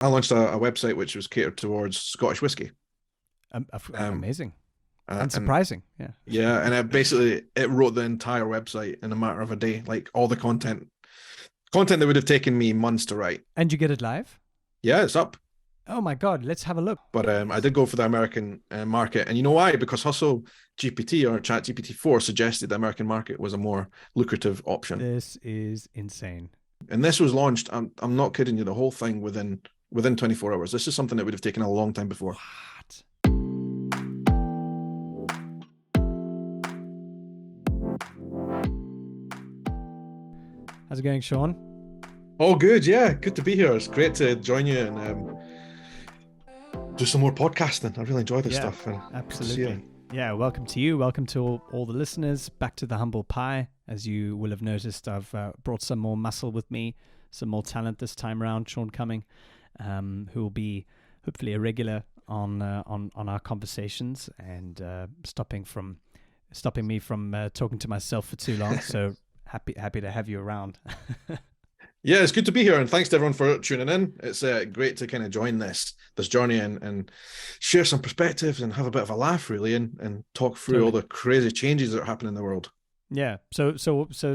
I launched a website which was catered towards Scottish whiskey. Um, Amazing and and surprising. Yeah. yeah, and it wrote the entire website in a matter of a day, like all the content that would have taken me months to write. And you get it live? Yeah, it's up. Oh my God, let's have a look. But I did go for the American market, and you know why? Because Hustle GPT or Chat GPT 4 suggested the American market was a more lucrative option. This is insane. And this was launched. I'm not kidding you. The whole thing within 24 hours. This is something that would have taken a long time before. What? How's it going, Sean? Oh, good. Yeah, good to be here. It's great to join you and do some more podcasting. I really enjoy this stuff. And absolutely. Yeah, welcome to you. Welcome to all the listeners. Back to the humble pie. As you will have noticed, I've brought some more muscle with me, some more talent this time around. Sean Cumming, who will be hopefully a regular on our conversations and stopping me from talking to myself for too long. So happy to have you around. Yeah, it's good to be here, and thanks to everyone for tuning in. It's great to kind of join this journey and share some perspectives and have a bit of a laugh, really, and talk through all the crazy changes that are happening in the world. Yeah. So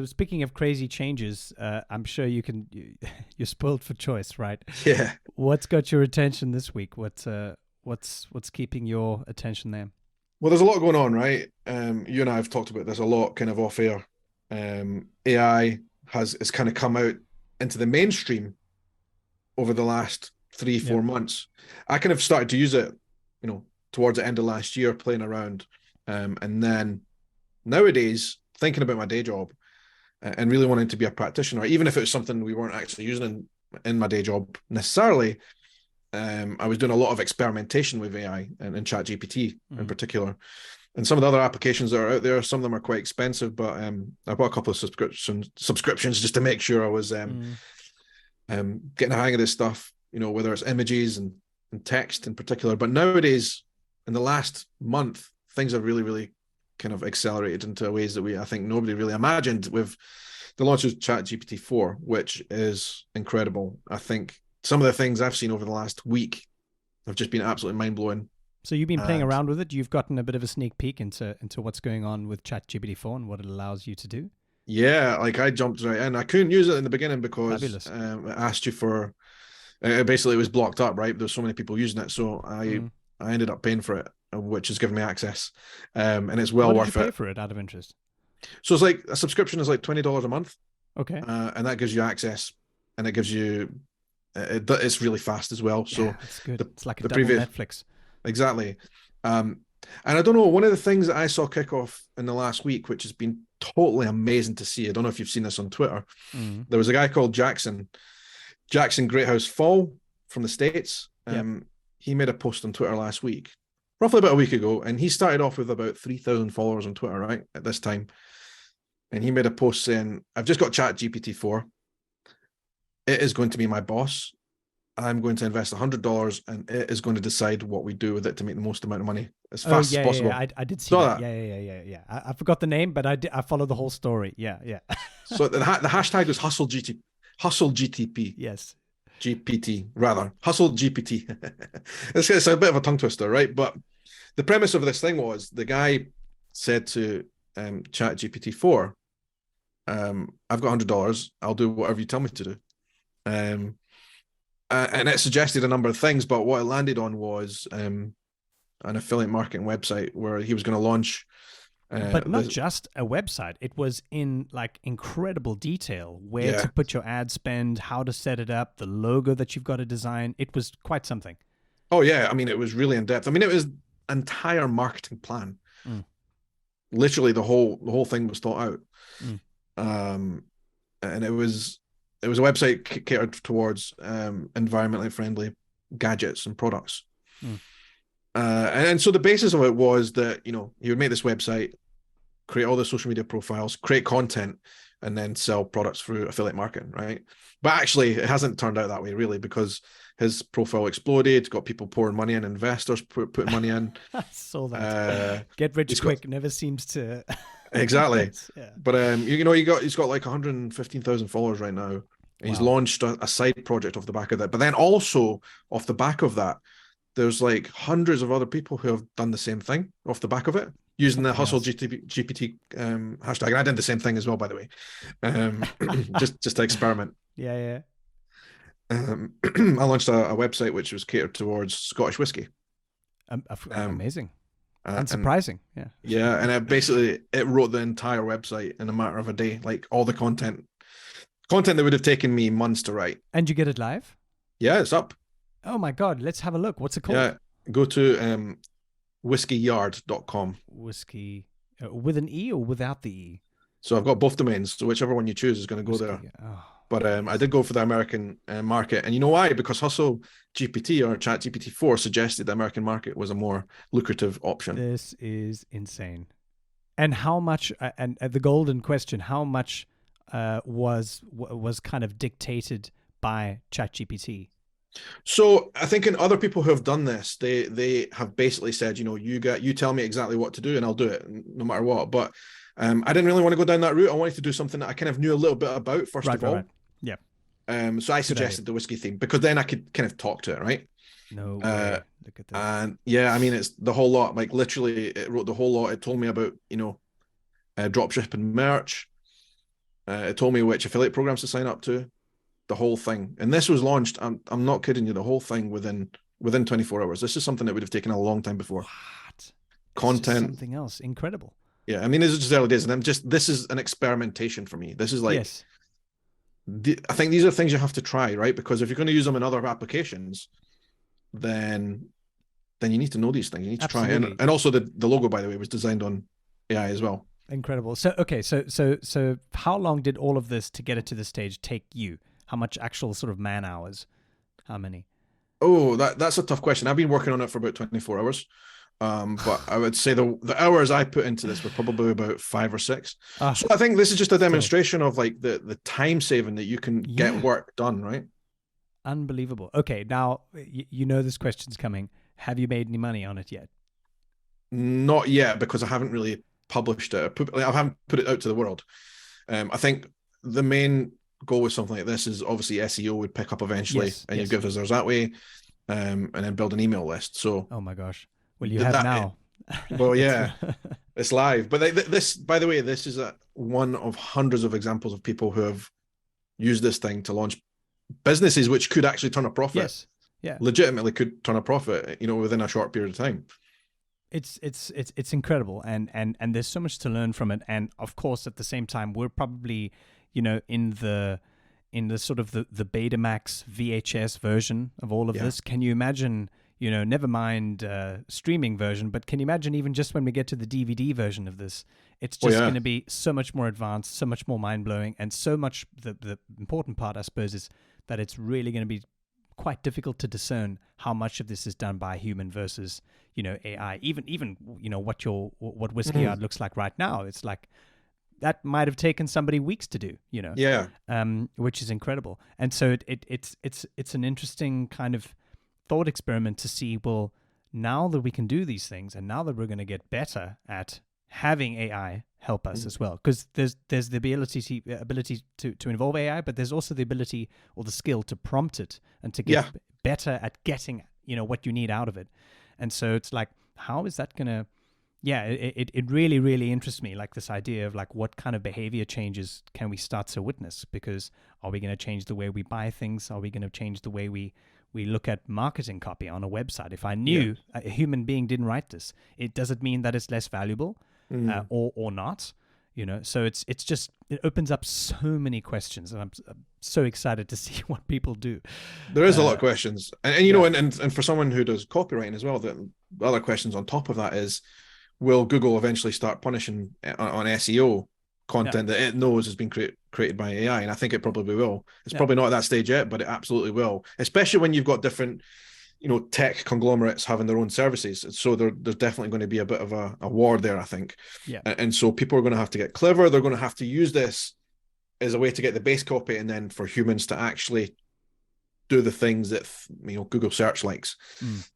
speaking of crazy changes, I'm sure you're spoiled for choice, right? Yeah. What's got your attention this week? What's keeping your attention there? Well, there's a lot going on, right? You and I have talked about this a lot, kind of off air. AI has kind of come out into the mainstream over the last 3-4 months. I kind of started to use it, towards the end of last year, playing around, and then nowadays thinking about my day job and really wanting to be a practitioner, even if it was something we weren't actually using in my day job necessarily. I was doing a lot of experimentation with AI and ChatGPT in particular. And some of the other applications that are out there, some of them are quite expensive, but I bought a couple of subscriptions just to make sure I was getting a hang of this stuff, whether it's images and text in particular. But nowadays, in the last month, things have really, really kind of accelerated into ways that I think nobody really imagined with the launch of ChatGPT 4, which is incredible. I think some of the things I've seen over the last week have just been absolutely mind-blowing. So you've been playing around with it. You've gotten a bit of a sneak peek into what's going on with ChatGPT 4 and what it allows you to do. Yeah, like I jumped right in. I couldn't use it in the beginning because it asked you for. Basically, it was blocked up. Right, there's so many people using it, so I ended up paying for it, which has given me access, and it's well worth it. What did you pay for it out of interest? So it's like a subscription is like $20 a month. Okay, and that gives you access, and it gives you. It's really fast as well. So it's good. It's like a double Netflix. Exactly. And I don't know, one of the things that I saw kick off in the last week, which has been totally amazing to see, I don't know if you've seen this on Twitter. There was a guy called Jackson Greathouse Fall from the States. He made a post on Twitter last week, roughly about a week ago, and he started off with about 3,000 followers on Twitter, right, at this time. And he made a post saying, I've just got ChatGPT 4. It is going to be my boss. I'm going to invest $100 and it is going to decide what we do with it to make the most amount of money as fast as possible. Yeah, I did see that. Yeah. I forgot the name, but I followed the whole story. Yeah. So the hashtag was Hustle GTP. Yes. GPT, rather. Hustle GPT. It's a bit of a tongue twister, right? But the premise of this thing was the guy said to ChatGPT 4, I've got $100. I'll do whatever you tell me to do. And it suggested a number of things, but what it landed on was an affiliate marketing website where he was going to launch. But not just a website. It was in like incredible detail where to put your ad spend, how to set it up, the logo that you've got to design. It was quite something. Oh, yeah. I mean, it was really in depth. I mean, it was an entire marketing plan. Literally, the whole thing was thought out. And it was a website catered towards environmentally friendly gadgets and products. And so the basis of it was that, he would make this website, create all the social media profiles, create content, and then sell products through affiliate marketing, right? But actually, it hasn't turned out that way, really, because his profile exploded, got people pouring money in, investors putting money in. I saw that. Get rich quick never seems to... Exactly. But, he's got like 115,000 followers right now. He's Wow. launched a side project off the back of that. But then also off the back of that, there's like hundreds of other people who have done the same thing off the back of it using the Something Hustle else. GPT hashtag. And I did the same thing as well, by the way, just to experiment. Yeah, yeah. I launched a website which was catered towards Scottish whiskey. Um, Amazing and and surprising. Yeah. yeah, and it wrote the entire website in a matter of a day, like all the content that would have taken me months to write. And you get it live? Yeah, it's up. Oh my God. Let's have a look. What's it called? Yeah, go to whiskeyard.com. Whiskey with an E or without the E? So I've got both domains, so whichever one you choose is going to go there. Whiskey. Oh, But I did go for the American market, and you know why? Because Hustle GPT or Chat GPT 4 suggested the American market was a more lucrative option. this is insane. And how much? And the golden question: how much was kind of dictated by ChatGPT? So I think in other people who have done this, they have basically said, you tell me exactly what to do, and I'll do it no matter what. But I didn't really want to go down that route. I wanted to do something that I kind of knew a little bit about first of all. Right. Yeah. So I suggested the whiskey theme because then I could kind of talk to it, right? No way. Look at this. And yeah, I mean, it's the whole lot. Like literally, it wrote the whole lot. It told me about drop shipping merch. It told me which affiliate programs to sign up to, the whole thing. And this was launched. I'm not kidding you. The whole thing within 24 hours. This is something that would have taken a long time before. What? Content, something else. Incredible. Yeah, I mean, this is just early days, and this is an experimentation for me. This is like, yes. I think these are things you have to try, right? Because if you're going to use them in other applications, then you need to know these things. You need to try. And also the logo, by the way, was designed on AI as well. Incredible. So okay, so how long did all of this to get it to this stage take you? How much actual sort of man hours? How many? Oh, that's a tough question. I've been working on it for about 24 hours. But I would say the hours I put into this were probably about 5 or 6. So I think this is just a demonstration of like the time saving that you can get work done, right? Unbelievable. Okay, now you know this question's coming. Have you made any money on it yet? Not yet, because I haven't really published it. I haven't put it out to the world. I think the main goal with something like this is obviously SEO would pick up eventually, and you give visitors that way, and then build an email list. So, oh my gosh, well you have now. Well, yeah, it's live. But this, by the way, this is one of hundreds of examples of people who have used this thing to launch businesses which could actually turn a profit. Yes, yeah, legitimately could turn a profit, within a short period of time. It's incredible, and there's so much to learn from it. And of course, at the same time, we're probably in the sort of the Betamax VHS version of all of this. Can you imagine? Never mind streaming version, but can you imagine even just when we get to the DVD version of this, it's just going to be so much more advanced, so much more mind-blowing, and so much, the important part, I suppose, is that it's really going to be quite difficult to discern how much of this is done by human versus, AI. Even what Whiskey Yard looks like right now, it's like that might have taken somebody weeks to do, which is incredible. And so it's an interesting kind of thought experiment to see, well, now that we can do these things, and now that we're going to get better at having AI help us as well, because there's the ability to involve AI, but there's also the ability or the skill to prompt it and to get better at getting what you need out of it. And so it's like, how is that going to it really, really interests me, like this idea of like what kind of behavior changes can we start to witness? Because are we going to change the way we buy things? Are we going to change the way we look at marketing copy on a website? If I knew a human being didn't write this, does it mean that it's less valuable or not? So it opens up so many questions, and I'm so excited to see what people do. There is a lot of questions, and for someone who does copywriting as well, the other questions on top of that is, will Google eventually start punishing on SEO content that it knows has been created by AI? And I think it probably will. It's probably not at that stage yet, but it absolutely will, especially when you've got different tech conglomerates having their own services. So there's definitely going to be a bit of a war there, I think. And so people are going to have to get clever. They're going to have to use this as a way to get the base copy, and then for humans to actually do the things that Google search likes.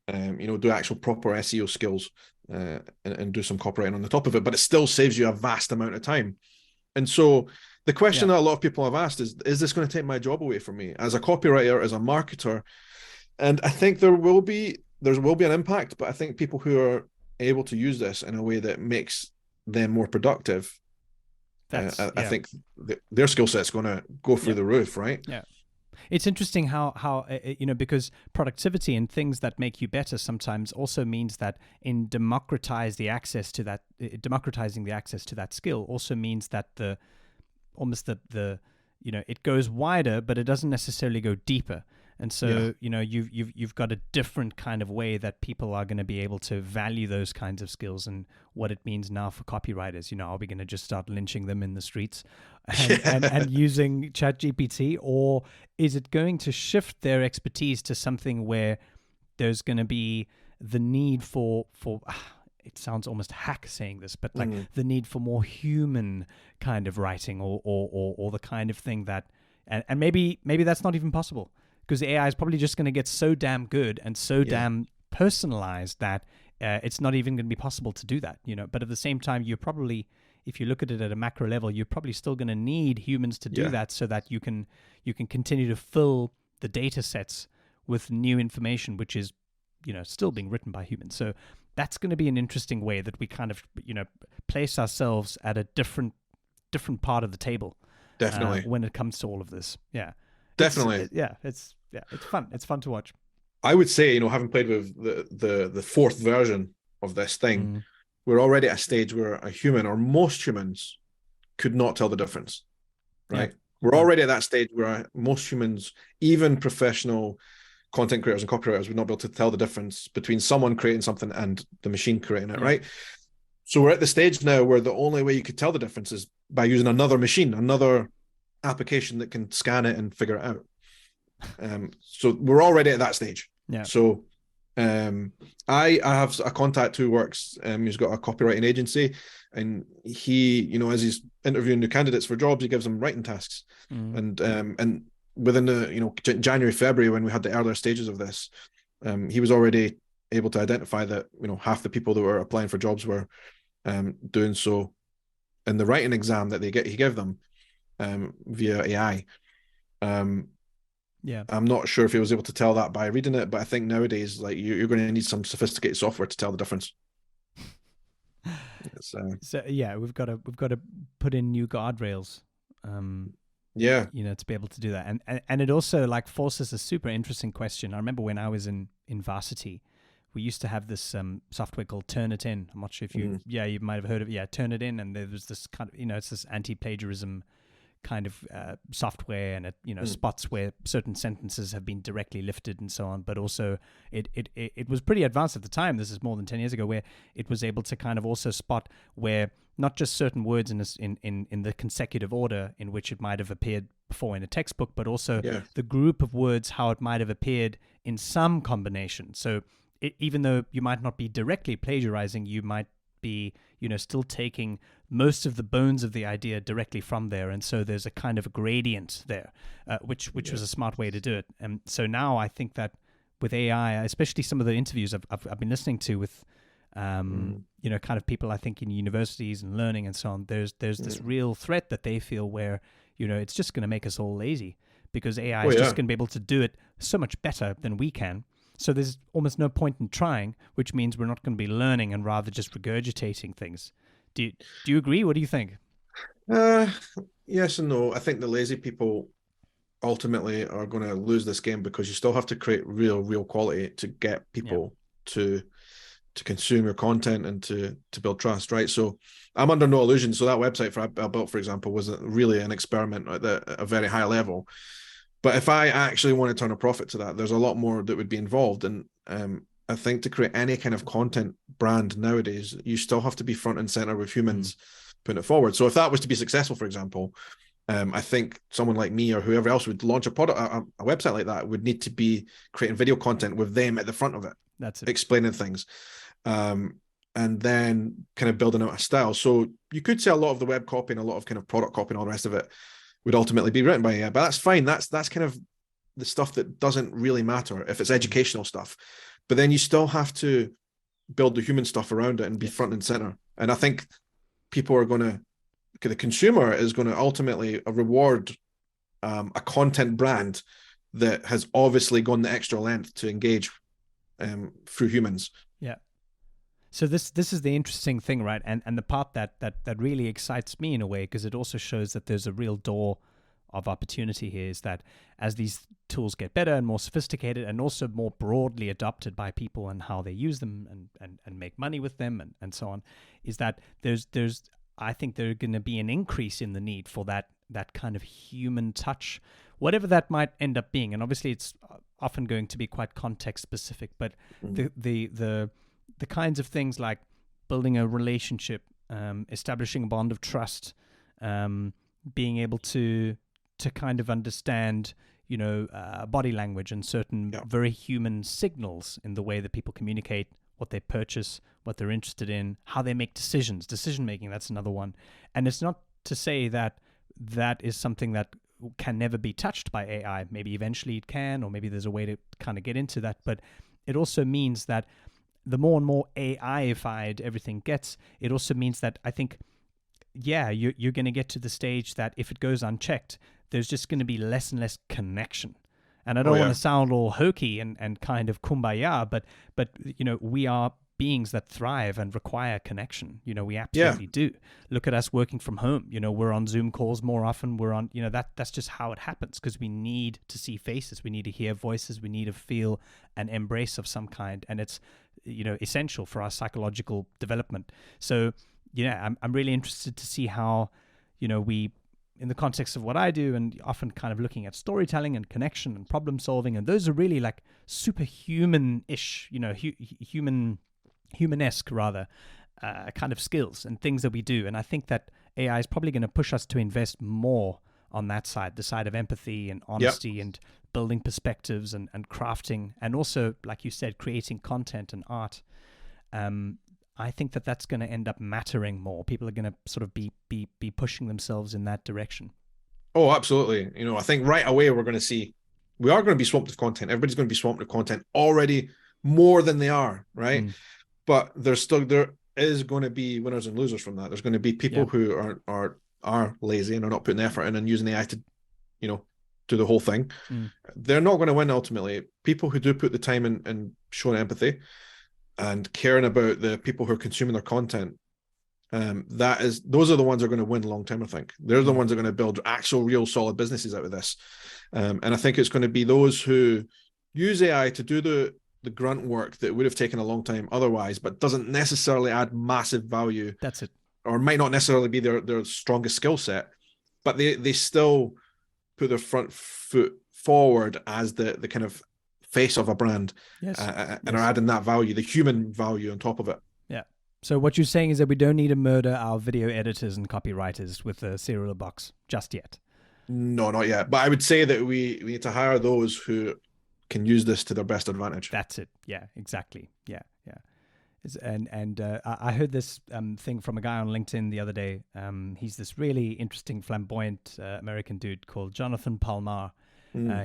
Do actual proper SEO skills, and do some copywriting on the top of it, but it still saves you a vast amount of time. And so The question that a lot of people have asked is this going to take my job away from me as a copywriter, as a marketer? And I think there will be an impact, but I think people who are able to use this in a way that makes them more productive, I think their skill set's going to go through the roof, right? Yeah. It's interesting how because productivity and things that make you better sometimes also means that in democratizing the access to that skill also means that it goes wider, but it doesn't necessarily go deeper. And so, you've got a different kind of way that people are going to be able to value those kinds of skills and what it means now for copywriters. Are we going to just start lynching them in the streets and using ChatGPT, or is it going to shift their expertise to something where there's going to be the need for it sounds almost hack saying this, but like the need for more human kind of writing or the kind of thing that, and maybe that's not even possible. Because the AI is probably just going to get so damn good and so damn personalized that it's not even going to be possible to do that, But at the same time, you're probably, if you look at it at a macro level, you're probably still going to need humans to do that so that you can continue to fill the data sets with new information, which is, still being written by humans. So that's going to be an interesting way that we kind of, place ourselves at a different part of the table. Definitely. When it comes to all of this. Yeah. Definitely. It's fun. It's fun to watch. I would say, having played with the fourth version of this thing, we're already at a stage where a human, or most humans, could not tell the difference, right? We're already at that stage where most humans, even professional content creators and copywriters, would not be able to tell the difference between someone creating something and the machine creating it, right? So we're at the stage now where the only way you could tell the difference is by using another machine, another application that can scan it and figure it out. So we're already at that stage. Yeah. So I have a contact who works, he's got a copywriting agency, and he, as he's interviewing new candidates for jobs, he gives them writing tasks. And within the, January, February, when we had the earlier stages of this, he was already able to identify that, half the people that were applying for jobs were doing so in the writing exam that he gave them via AI. I'm not sure if he was able to tell that by reading it, but I think nowadays, like, you're going to need some sophisticated software to tell the difference. So we've got to put in new guardrails. To be able to do that, and it also like forces a super interesting question. I remember when I was in varsity, we used to have this software called Turnitin. I'm not sure if you might have heard of it. Turnitin, and there was this kind of it's this anti-plagiarism kind of software, and it spots where certain sentences have been directly lifted and so on. But also it was pretty advanced at the time. This is more than 10 years ago, where it was able to kind of also spot where not just certain words in the consecutive order in which it might have appeared before in a textbook, but also the group of words, how it might have appeared in some combination. So even though you might not be directly plagiarizing, you might be still taking most of the bones of the idea directly from there, and so there's a kind of a gradient there, which was a smart way to do it. And so now I think that with AI, especially some of the interviews I've been listening to with kind of people I think in universities and learning and so on, there's this real threat that they feel where it's just going to make us all lazy, because AI is just going to be able to do it so much better than we can. So there's almost no point in trying, which means we're not going to be learning and rather just regurgitating things. Do you agree? What do you think? Yes and no. I think the lazy people ultimately are going to lose this game, because you still have to create real quality to get people to consume your content and to build trust, right? So I'm under no illusion. So that website I built, for example, was really an experiment at a very high level. But if I actually want to turn a profit to that, there's a lot more that would be involved. And I think to create any kind of content brand nowadays, you still have to be front and center with humans putting it forward. So if that was to be successful, for example, I think someone like me or whoever else would launch a product, a website like that, would need to be creating video content with them at the front of it. That's it. Explaining things. And then kind of building out a style. So you could say a lot of the web copy and a lot of kind of product copy and all the rest of it would ultimately be written by AI, but that's fine. That's kind of the stuff that doesn't really matter if it's educational stuff. But then you still have to build the human stuff around it and be front and center. And I think people are going to the consumer is going to ultimately reward a content brand that has obviously gone the extra length to engage through humans. Yeah. So this is the interesting thing, right? And the part that really excites me in a way, because it also shows that there's a real door of opportunity here, is that as these tools get better and more sophisticated and also more broadly adopted by people and how they use them and make money with them and so on, is that there's I think there's going to be an increase in the need for that kind of human touch, whatever that might end up being. And obviously it's often going to be quite context specific, but the kinds of things like building a relationship, establishing a bond of trust, being able to kind of understand, body language and certain very human signals in the way that people communicate, what they purchase, what they're interested in, how they make decisions. Decision making, that's another one. And it's not to say that is something that can never be touched by AI. Maybe eventually it can, or maybe there's a way to kind of get into that. But it also means that the more and more AI-ified everything gets, it also means that I think, you're going to get to the stage that if it goes unchecked, there's just going to be less and less connection. And I don't want to sound all hokey and kind of kumbaya, but we are beings that thrive and require connection. We absolutely do. Look at us working from home. We're on Zoom calls more often. We're on, that's just how it happens, because we need to see faces. We need to hear voices. We need to feel an embrace of some kind. And it's, essential for our psychological development. So, I'm really interested to see how, we, in the context of what I do, and often kind of looking at storytelling and connection and problem solving, and those are really like superhuman-ish, humanesque rather, kind of skills and things that we do. And I think that AI is probably going to push us to invest more on that side, the side of empathy and honesty and building perspectives and crafting, and also, like you said, creating content and art. I think that that's going to end up mattering more. People are going to sort of be pushing themselves in that direction. Oh, absolutely. I think right away we are going to be swamped with content. Everybody's going to be swamped with content already, more than they are, right? But there is going to be winners and losers from that. There's going to be people who are lazy and are not putting the effort in and using AI to, do the whole thing. They're not going to win ultimately. People who do put the time in and showing empathy and caring about the people who are consuming their content, those are the ones that are going to win long term. I think they're the ones that are going to build actual, real, solid businesses out of this. And I think it's going to be those who use AI to do the grunt work that would have taken a long time otherwise, but doesn't necessarily add massive value. That's it. Or might not necessarily be their strongest skill set, but they still put their front foot forward as the kind of face of a brand, and are adding that value, the human value on top of it. Yeah. So what you're saying is that we don't need to murder our video editors and copywriters with a serial box just yet. No, not yet. But I would say that we need to hire those who can use this to their best advantage. That's it. Yeah, exactly. Yeah. And I heard this thing from a guy on LinkedIn the other day. He's this really interesting, flamboyant American dude called Jonathan Palmar.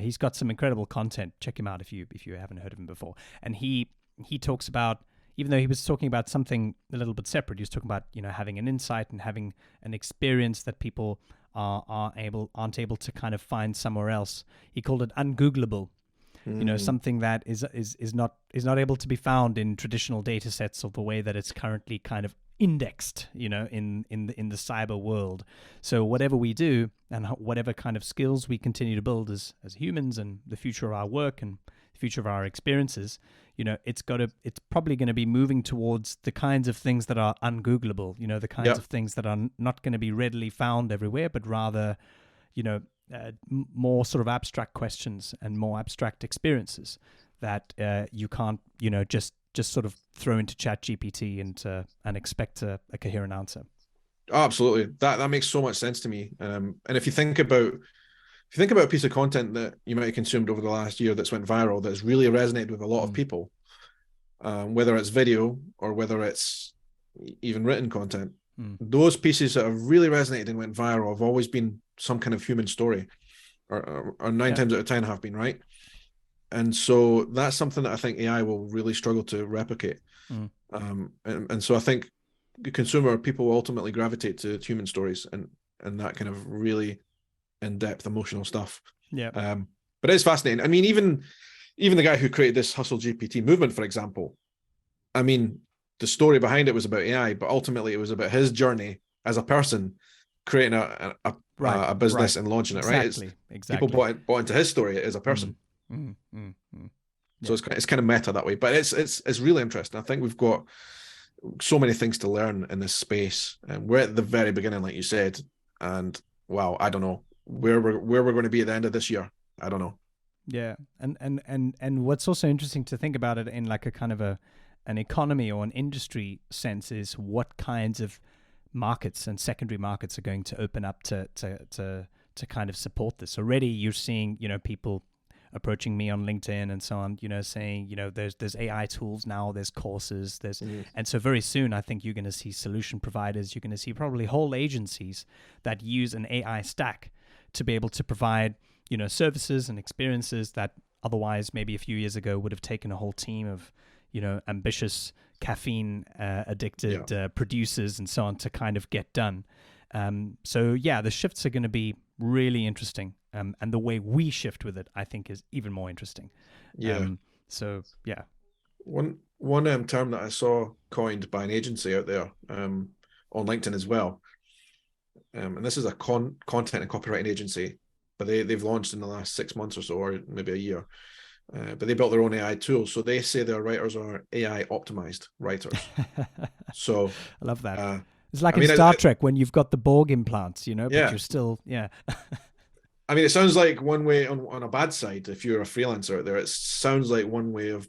He's got some incredible content. Check him out if you haven't heard of him before. And he talks about, even though he was talking about something a little bit separate, he was talking about having an insight and having an experience that people aren't able to kind of find somewhere else. He called it ungoogleable. Something that is not able to be found in traditional data sets of the way that it's currently kind of indexed, in the cyber world. So whatever we do and whatever kind of skills we continue to build as humans, and the future of our work and the future of our experiences, it's probably going to be moving towards the kinds of things that are ungoogleable, the kinds of things that are not going to be readily found everywhere, but rather, more sort of abstract questions and more abstract experiences that you can't, just sort of throw into ChatGPT and expect a coherent answer. Absolutely, that makes so much sense to me. And if you think about a piece of content that you might have consumed over the last year that's went viral, that's really resonated with a lot of people, whether it's video or whether it's even written content, those pieces that have really resonated and went viral have always been some kind of human story, or 9 times out of 10 have been, right? And so that's something that I think AI will really struggle to replicate. And so I think the consumer, people will ultimately gravitate to human stories and that kind of really in-depth emotional stuff. Yeah. But it's fascinating. I mean, even the guy who created this Hustle GPT movement, for example, I mean, the story behind it was about AI, but ultimately it was about his journey as a person creating a business and launching it. Right? Exactly. People bought into his story as a person. Yeah. So it's kind of meta that way, but it's really interesting. I think we've got so many things to learn in this space, and we're at the very beginning, like you said. And wow, I don't know where we're going to be at the end of this year. I don't know. Yeah, and what's also interesting to think about it in like a kind of an economy or an industry sense is what kinds of markets and secondary markets are going to open up to kind of support this. Already you're seeing, people approaching me on LinkedIn and so on, saying, there's AI tools now, there's courses, and so very soon I think you're going to see solution providers, you're going to see probably whole agencies that use an AI stack to be able to provide, services and experiences that otherwise maybe a few years ago would have taken a whole team of, ambitious caffeine addicted producers and so on to kind of get done. So yeah, the shifts are going to be really interesting. And the way we shift with it, I think, is even more interesting. Yeah. So yeah. One term that I saw coined by an agency out there on LinkedIn as well, and this is a content and copywriting agency, but they've launched in the last 6 months or so, or maybe a year. But they built their own AI tool, so they say their writers are AI optimized writers. So I love that. It's like in Star Trek when you've got the Borg implants, but you're still I mean, it sounds like one way on a bad side, if you're a freelancer out there, it sounds like one way of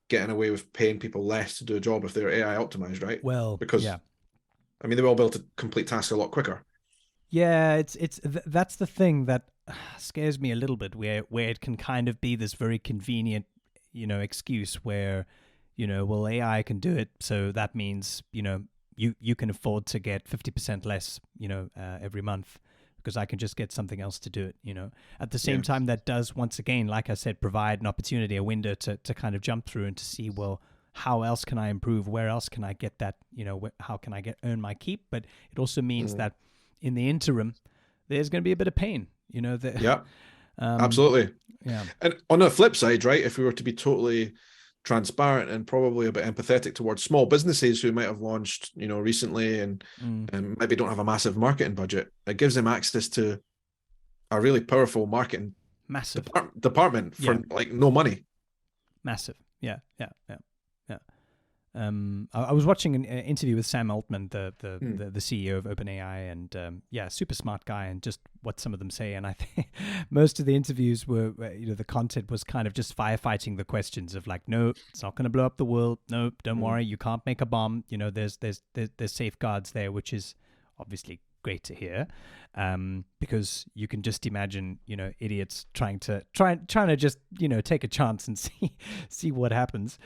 getting away with paying people less to do a job if they're AI optimized, right? Well, because I mean, they will be able to complete tasks a lot quicker. Yeah, that's the thing that scares me a little bit, where it can kind of be this very convenient, excuse where, well, AI can do it, so that means, you can afford to get 50% less, every month because I can just get something else to do it, At the same time, that does, once again, like I said, provide an opportunity, a window to kind of jump through and to see, well, how else can I improve? Where else can I get that, how can I earn my keep? But it also means that in the interim, there's going to be a bit of pain, absolutely. Yeah. And on the flip side, right, if we were to be totally transparent and probably a bit empathetic towards small businesses who might have launched, recently and maybe don't have a massive marketing budget, it gives them access to a really powerful marketing department for like no money. Massive. Yeah. I was watching an interview with Sam Altman, the CEO of OpenAI, and super smart guy, and just what some of them say. And I think most of the interviews were, the content was kind of just firefighting the questions of like, no, it's not going to blow up the world. No, don't worry, you can't make a bomb. There's safeguards there, which is obviously great to hear, because you can just imagine, idiots trying to just, take a chance and see what happens.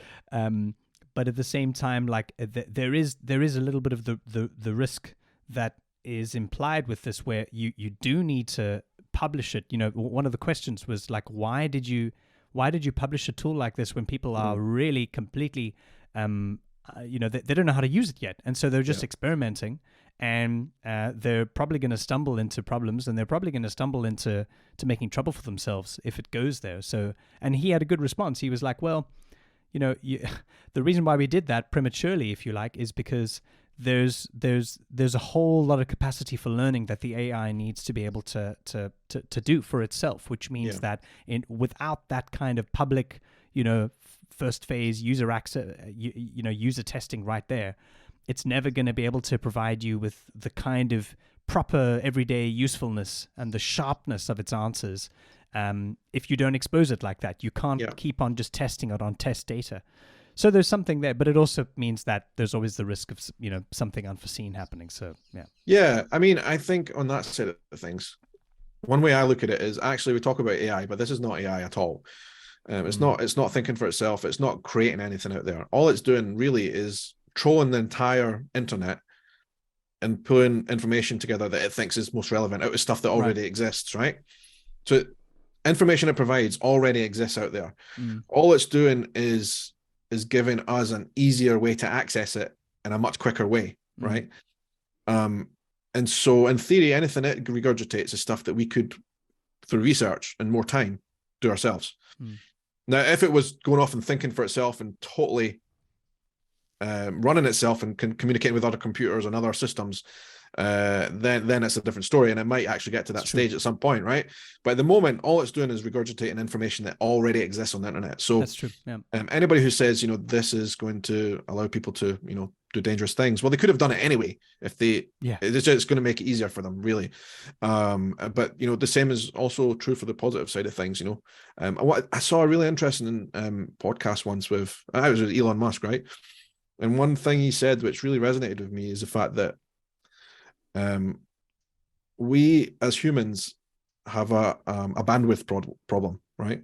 But at the same time, like there is a little bit of the risk that is implied with this, where you do need to publish it. One of the questions was like, why did you publish a tool like this when people are really completely, they don't know how to use it yet, and so they're just experimenting, and they're probably going to stumble into problems, and they're probably going to stumble into making trouble for themselves if it goes there. So, and he had a good response. He was like, well, the reason why we did that prematurely, if you like, is because there's a whole lot of capacity for learning that the AI needs to be able to do for itself, which means that without that kind of public, first phase user access, user testing right there, it's never going to be able to provide you with the kind of proper everyday usefulness and the sharpness of its answers. If you don't expose it like that, you can't keep on just testing it on test data. So there's something there, but it also means that there's always the risk of, something unforeseen happening. So, yeah. Yeah. I mean, I think on that side of things, one way I look at it is actually we talk about AI, but this is not AI at all. It's not thinking for itself. It's not creating anything out there. All it's doing really is trolling the entire internet and pulling information together that it thinks is most relevant out of stuff that already exists, right? So information it provides already exists out there. All it's doing is giving us an easier way to access it in a much quicker way, right? And so in theory, anything it regurgitates is stuff that we could, through research and more time, do ourselves. Now, if it was going off and thinking for itself and totally running itself and communicating with other computers and other systems, then it's a different story, and it might actually get to that stage at some point, right? But at the moment, all it's doing is regurgitating information that already exists on the internet. So that's true. Yeah. Anybody who says, this is going to allow people to, do dangerous things, well, they could have done it anyway if they. It's going to make it easier for them, really. But the same is also true for the positive side of things. I saw a really interesting podcast once with Elon Musk, right? And one thing he said, which really resonated with me, is the fact that we as humans have a bandwidth problem, right?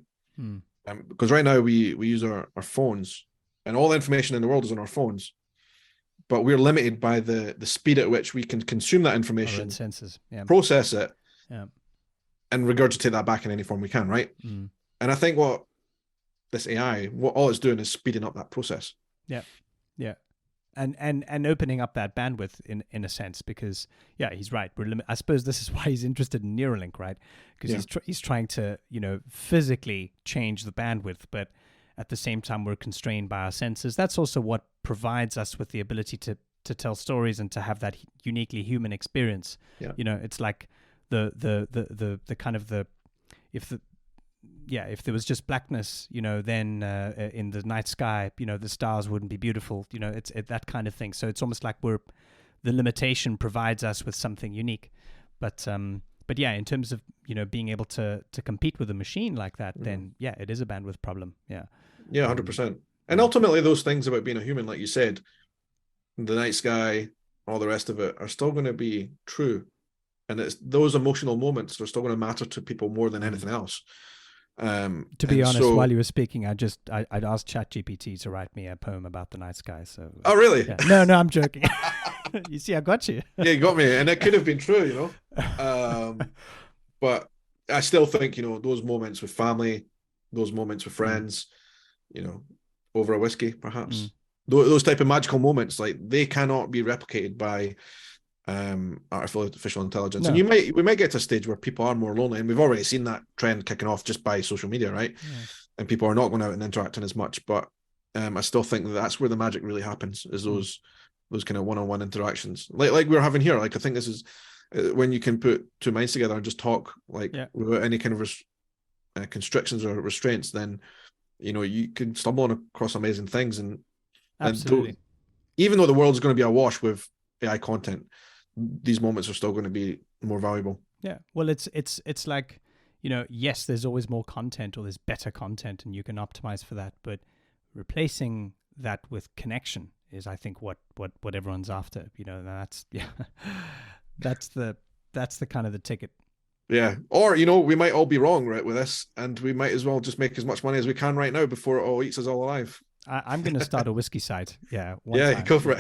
Because right now we use our phones, and all the information in the world is on our phones, but we're limited by the speed at which we can consume that information, senses, process it, and regurgitate that back in any form we can, right? And I think what this AI, all it's doing is speeding up that process. And opening up that bandwidth in a sense, because he's right. I suppose this is why he's interested in Neuralink, right? Because he's trying to physically change the bandwidth, but at the same time we're constrained by our senses. That's also what provides us with the ability to tell stories and to have that uniquely human experience. It's like the kind of if there was just blackness, then in the night sky, the stars wouldn't be beautiful. It's that kind of thing. So it's almost like the limitation provides us with something unique. But in terms of being able to compete with a machine like that, then it is a bandwidth problem. 100%. And ultimately, those things about being a human, like you said, the night sky, all the rest of it, are still going to be true, and it's those emotional moments are still going to matter to people more than anything else. To be honest, while you were speaking, I'd asked ChatGPT to write me a poem about the night sky. So oh, really? No, I'm joking. You see, I got you. Yeah, you got me, and it could have been true, but I still think those moments with family, those moments with friends, over a whiskey, perhaps those type of magical moments, like they cannot be replicated by artificial intelligence. No. And we might get to a stage where people are more lonely, and we've already seen that trend kicking off just by social media, right? And people are not going out and interacting as much, but I still think that's where the magic really happens, is those kind of one-on-one interactions, like we're having here. Like I think this is when you can put two minds together and just talk without any kind of constrictions or restraints, then you can stumble across amazing things. And absolutely, even though the world's going to be awash with AI content, these moments are still going to be more valuable. Well, it's like, yes, there's always more content, or there's better content, and you can optimize for that, but replacing that with connection is, I think, what everyone's after. That's the kind of the ticket. Or we might all be wrong, right, with this, and we might as well just make as much money as we can right now before it all eats us all alive. I'm going to start a whiskey site. Go for it.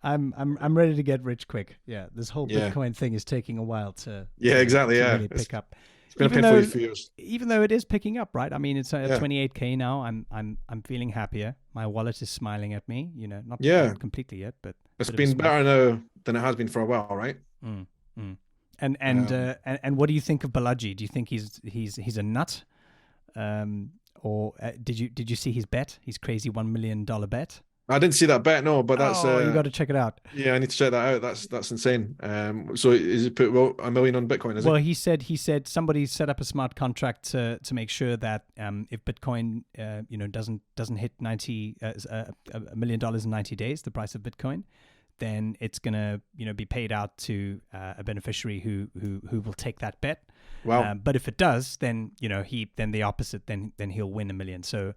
I'm ready to get rich quick. This whole Bitcoin thing is taking a while to exactly to really pick up. It's been a painful few years. Even though it is picking up, right? I mean, it's at 28K now. I'm feeling happier. My wallet is smiling at me. Not completely yet, but it's been better now than it has been for a while, right? And what do you think of Balaji? Do you think he's a nut? Or did you see his bet? His crazy $1 million bet? I didn't see that bet, no, but that's you got to check it out. I need to check that out. That's insane. So is it put $1 million on Bitcoin? Is it? Well, he said somebody set up a smart contract to make sure that if Bitcoin doesn't hit $1 million in 90 days, the price of Bitcoin, then it's gonna be paid out to a beneficiary who will take that bet. Wow. But if it does, then the opposite, then he'll win $1 million. So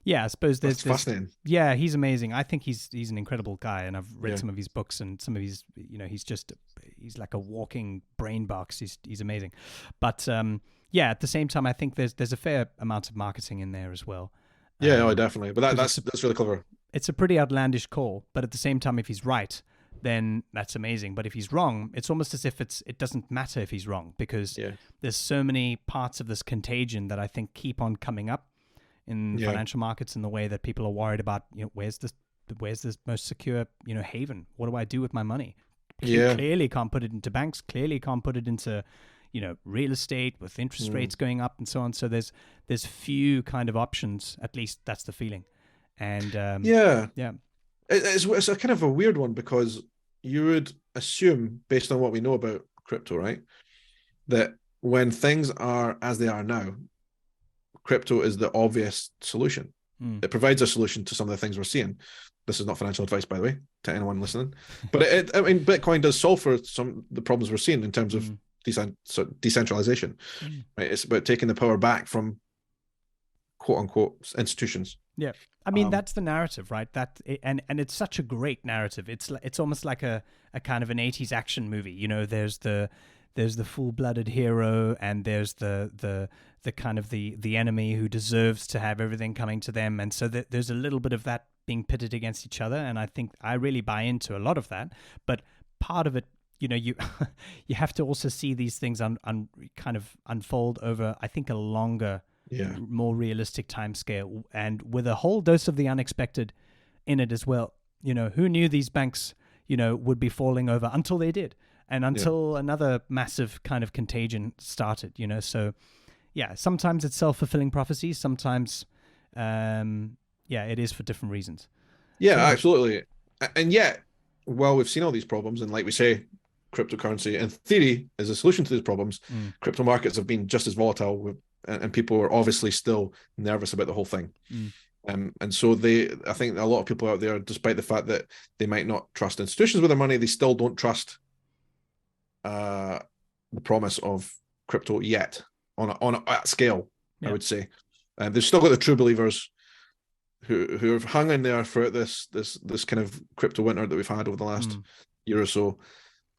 I suppose there's fascinating. Yeah, he's amazing. I think he's an incredible guy, and I've read some of his books, and some of his he's like a walking brain box. He's amazing. But at the same time, I think there's a fair amount of marketing in there as well. Definitely. But that's really clever. It's a pretty outlandish call, but at the same time, if he's right, then that's amazing. But if he's wrong, it's almost as if it doesn't matter if he's wrong, because there's so many parts of this contagion that I think keep on coming up in financial markets, in the way that people are worried about, where's where's the most secure, haven? What do I do with my money? Yeah. Clearly can't put it into banks. Clearly can't put it into, real estate with interest rates going up and so on. So there's few kind of options. At least that's the feeling. And yeah, yeah, it's a kind of a weird one, because you would assume, based on what we know about crypto, right, that when things are as they are now, crypto is the obvious solution. It provides a solution to some of the things we're seeing. This is not financial advice, by the way, to anyone listening. But Bitcoin does solve for some of the problems we're seeing in terms of decentralization. Right? It's about taking the power back from quote unquote institutions. Yeah. I mean, that's the narrative, right? And it's such a great narrative. It's almost like a kind of an 80s action movie. There's the full-blooded hero, and there's the kind of the enemy who deserves to have everything coming to them. And so there's a little bit of that being pitted against each other. And I think I really buy into a lot of that. But part of it, you have to also see these things kind of unfold over, I think, a longer, more realistic time scale, and with a whole dose of the unexpected in it as well. Who knew these banks, would be falling over until they did, and until another massive kind of contagion started. So yeah, sometimes it's self-fulfilling prophecy. Sometimes, it is for different reasons. Yeah, absolutely. And yet, while we've seen all these problems, and like we say, cryptocurrency in theory is a solution to these problems, crypto markets have been just as volatile, and people are obviously still nervous about the whole thing. And so I think a lot of people out there, despite the fact that they might not trust institutions with their money, they still don't trust the promise of crypto yet at scale. I would say, and they've still got the true believers who have hung in there throughout this kind of crypto winter that we've had over the last year or so.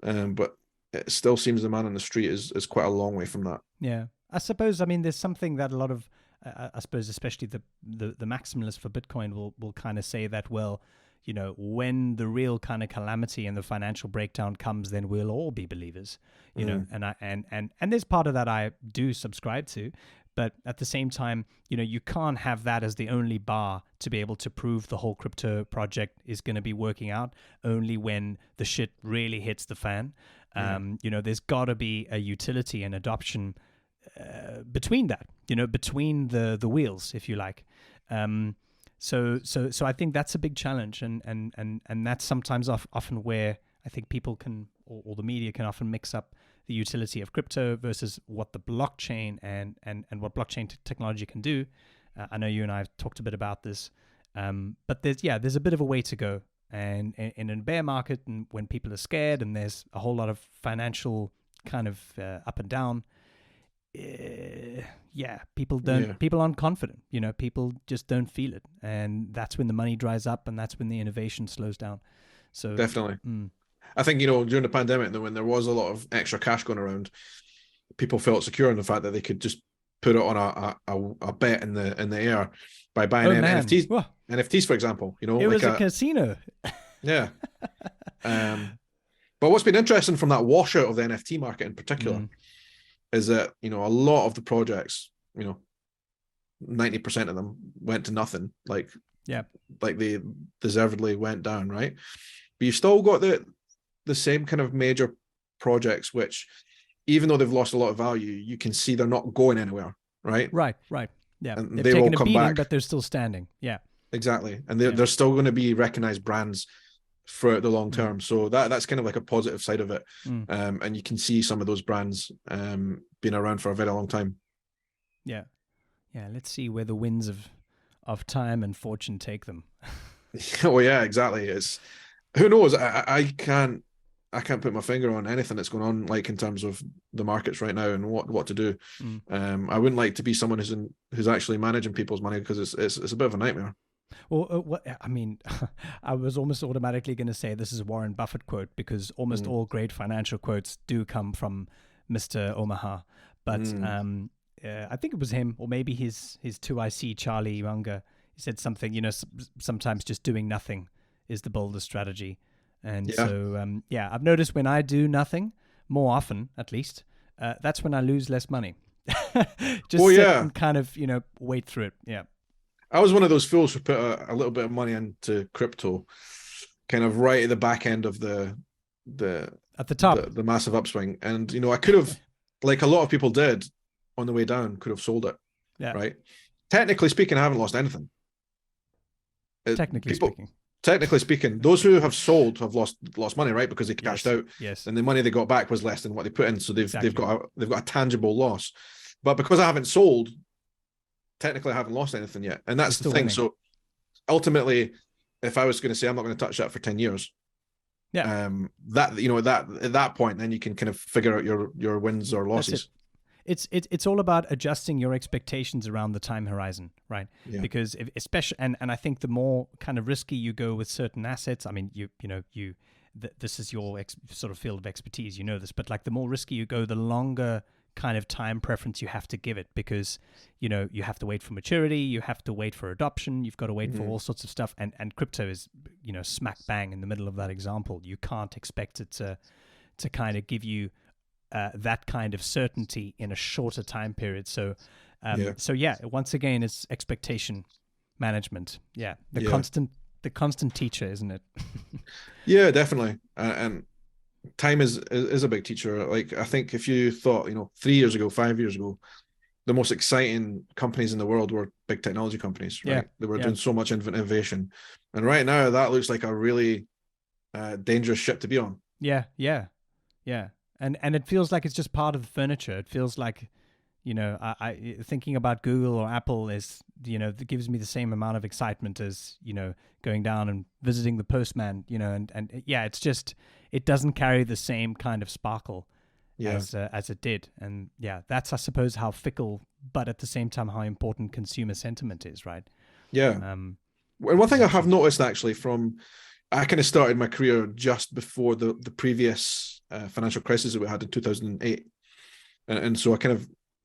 But it still seems the man on the street is quite a long way from that. Yeah. I suppose, there's something that a lot of, I suppose, especially the maximalists for Bitcoin will kind of say that, well, when the real kind of calamity and the financial breakdown comes, then we'll all be believers, and there's part of that I do subscribe to, but at the same time, you can't have that as the only bar to be able to prove the whole crypto project is going to be working out. Only when the shit really hits the fan. There's got to be a utility and adoption between that, between the wheels, if you like. So I think that's a big challenge, and that's sometimes often where I think people can, or the media can often mix up the utility of crypto versus what the blockchain and what blockchain technology can do. I know you and I have talked a bit about this, but there's a bit of a way to go. And in a bear market, and when people are scared and there's a whole lot of financial kind of up and down, people aren't confident. People just don't feel it, and that's when the money dries up, and that's when the innovation slows down. So definitely, I think during the pandemic, when there was a lot of extra cash going around, people felt secure in the fact that they could just put it on a bet in the air by buying NFTs. Whoa. NFTs, for example, it was a casino. Yeah. But what's been interesting from that washout of the NFT market in particular is that, a lot of the projects, 90% of them went to nothing. Like they deservedly went down, right? But you still got the same kind of major projects, which, even though they've lost a lot of value, you can see they're not going anywhere, right? Right. Yeah. And they've taken will come back, but they're still standing. Yeah. Exactly. And they're still going to be recognized brands throughout the long term. So that's kind of like a positive side of it. And you can see some of those brands being around for a very long time. Yeah. Let's see where the winds of time and fortune take them. Oh yeah, exactly. It's, who knows? I can't put my finger on anything that's going on, like in terms of the markets right now and what to do. I wouldn't like to be someone who's actually managing people's money, because it's a bit of a nightmare. Well, I was almost automatically going to say this is a Warren Buffett quote, because almost all great financial quotes do come from Mr. Omaha. But I think it was him, or maybe his 2IC Charlie Munger. He said something, sometimes just doing nothing is the boldest strategy. And so, I've noticed when I do nothing, more often at least, that's when I lose less money. Just sit and kind of, wait through it. Yeah. I was one of those fools who put a little bit of money into crypto, kind of right at the back end of the At the top. the massive upswing. And I could have, like a lot of people did on the way down, could have sold it. Yeah. Right. Technically speaking, I haven't lost anything. Technically speaking, those who have sold have lost money, right? Because they cashed out. Yes. And the money they got back was less than what they put in. So they've got a tangible loss. But because I haven't sold, technically I haven't lost anything yet. And that's the thing. Winning. So ultimately, if I was going to say I'm not going to touch that for 10 years, that at that point, then you can kind of figure out your wins or losses. It's all about adjusting your expectations around the time horizon, right? Yeah. Because especially, and I think the more kind of risky you go with certain assets, I mean, this is your sort of field of expertise, this, but like the more risky you go, the longer kind of time preference you have to give it, because you have to wait for maturity, you have to wait for adoption, you've got to wait for all sorts of stuff, and crypto is smack bang in the middle of that example. You can't expect it to kind of give you that kind of certainty in a shorter time period. So once again, it's expectation management. The constant teacher, isn't it? Yeah, definitely. And time is a big teacher. Like, I think if you thought 3 years ago, 5 years ago, the most exciting companies in the world were big technology companies, right? They were doing so much innovation, and right now that looks like a really dangerous ship to be on. Yeah. And it feels like it's just part of the furniture. It feels like, I thinking about Google or Apple is, that gives me the same amount of excitement as, going down and visiting the postman, and it's just, it doesn't carry the same kind of sparkle as it did. And that's, I suppose, how fickle, but at the same time, how important consumer sentiment is, right? Yeah. And one thing I have noticed actually I kind of started my career just before the previous financial crisis that we had in 2008. And so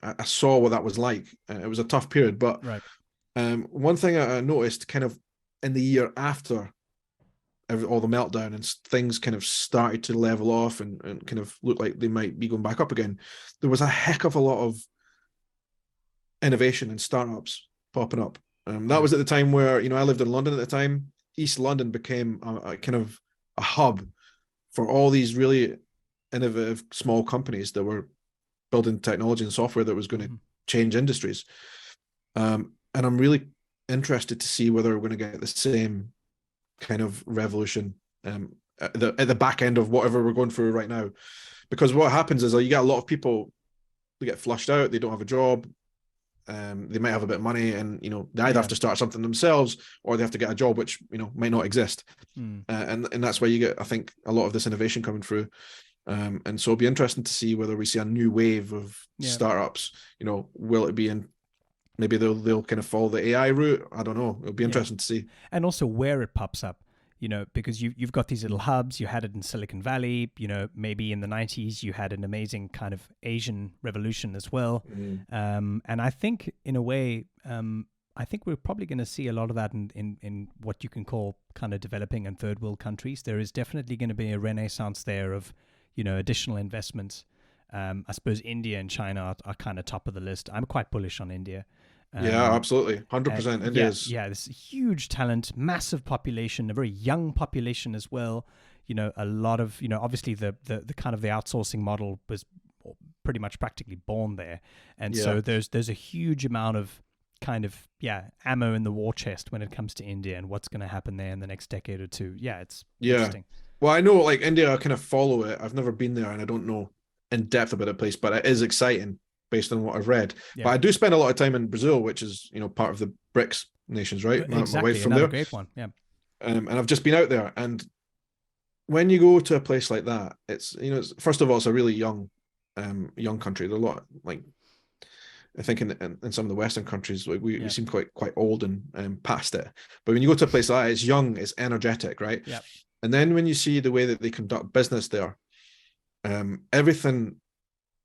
I saw what that was like. It was a tough period, but one thing I noticed kind of in the year after all the meltdown and things kind of started to level off and kind of look like they might be going back up again, there was a heck of a lot of innovation and startups popping up. That was at the time where, I lived in London at the time. East London became a kind of a hub for all these really innovative small companies that were building technology and software that was going to change industries. And I'm really interested to see whether we're going to get the same kind of revolution at the back end of whatever we're going through right now. Because what happens is you get a lot of people who get flushed out, they don't have a job, they might have a bit of money, and they either have to start something themselves or they have to get a job which might not exist. And that's why you get, I think, a lot of this innovation coming through. And so it'll be interesting to see whether we see a new wave of startups. Will it be in, maybe they'll kind of follow the AI route? I don't know. It'll be interesting to see. And also where it pops up, because you've got these little hubs. You had it in Silicon Valley, maybe in the 90s you had an amazing kind of Asian revolution as well. And I think in a way, I think we're probably going to see a lot of that in what you can call kind of developing and third world countries. There is definitely going to be a renaissance there of additional investments. I suppose India and China are kind of top of the list. I'm quite bullish on India. Absolutely. 100%. India is. Yeah, this huge talent, massive population, a very young population as well. A lot of, obviously the kind of the outsourcing model was pretty much practically born there. And so there's a huge amount of kind of, ammo in the war chest when it comes to India and what's going to happen there in the next decade or two. It's interesting. Well, I know like India, I kind of follow it. I've never been there and I don't know in depth about the place, but it is exciting based on what I've read. But I do spend a lot of time in Brazil, which is, part of the BRICS nations, right? Exactly. My wife's from Another there. Great one. Yeah. And I've just been out there. And when you go to a place like that, it's, first of all, it's a really young country. There's a lot, like, I think in some of the Western countries, like we seem quite old and past it. But when you go to a place like that, it's young, it's energetic, right? Yeah. And then when you see the way that they conduct business there, everything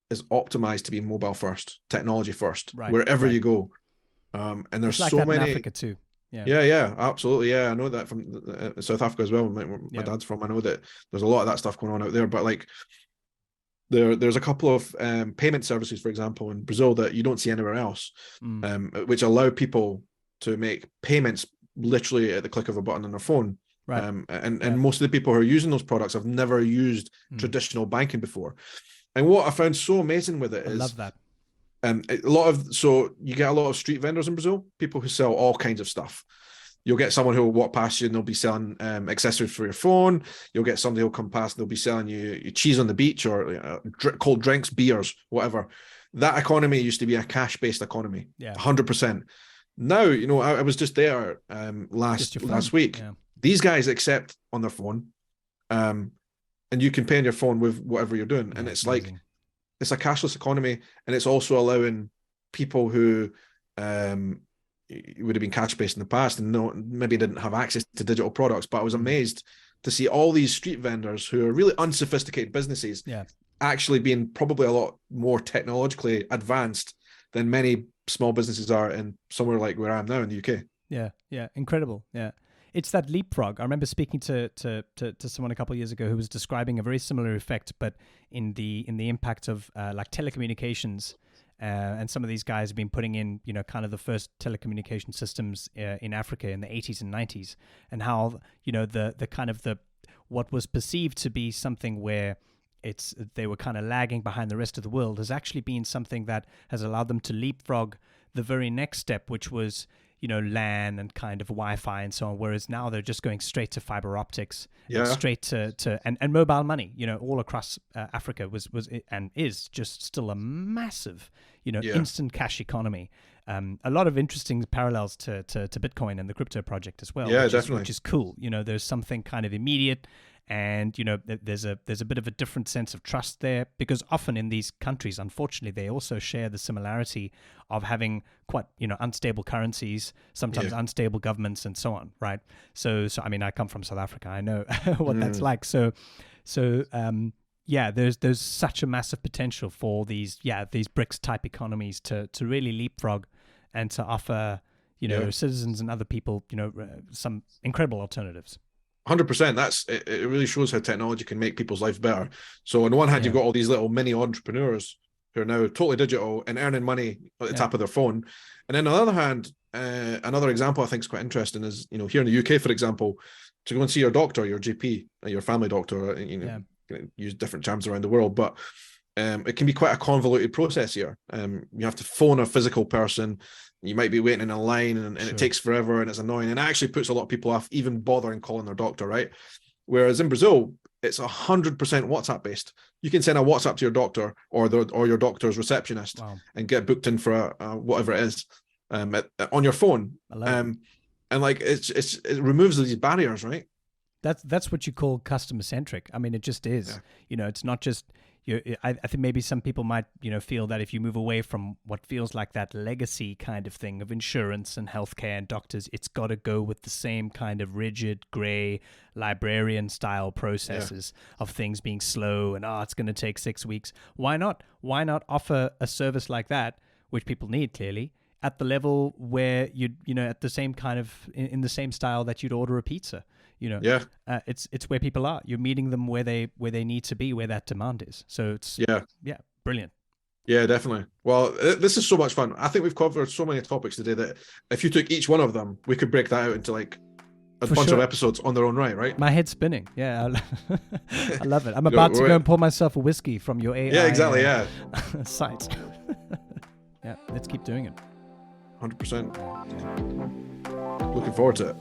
is optimized to be mobile first, technology first, wherever you go. And there's like so that many. in Africa too. Yeah, absolutely. Yeah, I know that from South Africa as well. My dad's from. I know that there's a lot of that stuff going on out there. But like, there's a couple of payment services, for example, in Brazil that you don't see anywhere else, which allow people to make payments literally at the click of a button on their phone. Right. And most of the people who are using those products have never used traditional banking before. And what I found so amazing with it is, I love that. So you get a lot of street vendors in Brazil, people who sell all kinds of stuff. You'll get someone who will walk past you and they'll be selling accessories for your phone. You'll get somebody who'll come past and they'll be selling you cheese on the beach or cold drinks, beers, whatever. That economy used to be a cash-based economy, 100%. Now, I was just there last week. Yeah. These guys accept on their phone, and you can pay on your phone with whatever you're doing. And it's amazing. Like, it's a cashless economy, and it's also allowing people who would have been cash-based in the past and maybe didn't have access to digital products. But I was amazed to see all these street vendors who are really unsophisticated businesses actually being probably a lot more technologically advanced than many small businesses are in somewhere like where I am now in the UK. Yeah, incredible. Yeah. It's that leapfrog. I remember speaking to someone a couple of years ago who was describing a very similar effect, but in the impact of like telecommunications, and some of these guys have been putting in, kind of the first telecommunication systems in Africa in the 80s and 90s, and how, the kind of what was perceived to be something where they were kind of lagging behind the rest of the world has actually been something that has allowed them to leapfrog the very next step, which was, LAN and kind of Wi-Fi and so on, whereas now they're just going straight to fiber optics, and straight to mobile money, all across Africa was and is just still a massive, instant cash economy. A lot of interesting parallels to Bitcoin and the crypto project as well, which is cool. There's something kind of immediate, and there's a bit of a different sense of trust there, because often in these countries, unfortunately, they also share the similarity of having quite unstable currencies, sometimes unstable governments, and so on, right? So I mean, I come from South Africa, I know what that's like. So there's such a massive potential for these BRICS type economies to really leapfrog and to offer citizens and other people some incredible alternatives. 100%. It really shows how technology can make people's life better. So on the one hand, you've got all these little mini entrepreneurs who are now totally digital and earning money at the tap of their phone. And then on the other hand, another example I think is quite interesting is, here in the UK, for example, to go and see your doctor, your GP, your family doctor, use different terms around the world, but it can be quite a convoluted process here. You have to phone a physical person. You might be waiting in a line and it takes forever and it's annoying, and it actually puts a lot of people off even bothering calling their doctor, right? Whereas in Brazil, it's 100% WhatsApp based. You can send a WhatsApp to your doctor or your doctor's receptionist and get booked in for whatever it is on your phone. And like it removes these barriers, right? That's what you call customer centric. I mean, it just is. It's not just. I think maybe some people might, feel that if you move away from what feels like that legacy kind of thing of insurance and healthcare and doctors, it's got to go with the same kind of rigid, gray, librarian style processes of things being slow and, it's going to take 6 weeks. Why not? Why not offer a service like that, which people need clearly, at the level where you'd, at the same kind of, in the same style that you'd order a pizza? It's where people are. You're meeting them where they need to be, where that demand is. So it's brilliant. Yeah, definitely. Well, this is so much fun. I think we've covered so many topics today that if you took each one of them, we could break that out into like a bunch of episodes on their own right? My head's spinning. Yeah, I love it. I'm about to go and pour myself a whiskey from your AI. Yeah, exactly. Site. Let's keep doing it. 100%. Looking forward to it.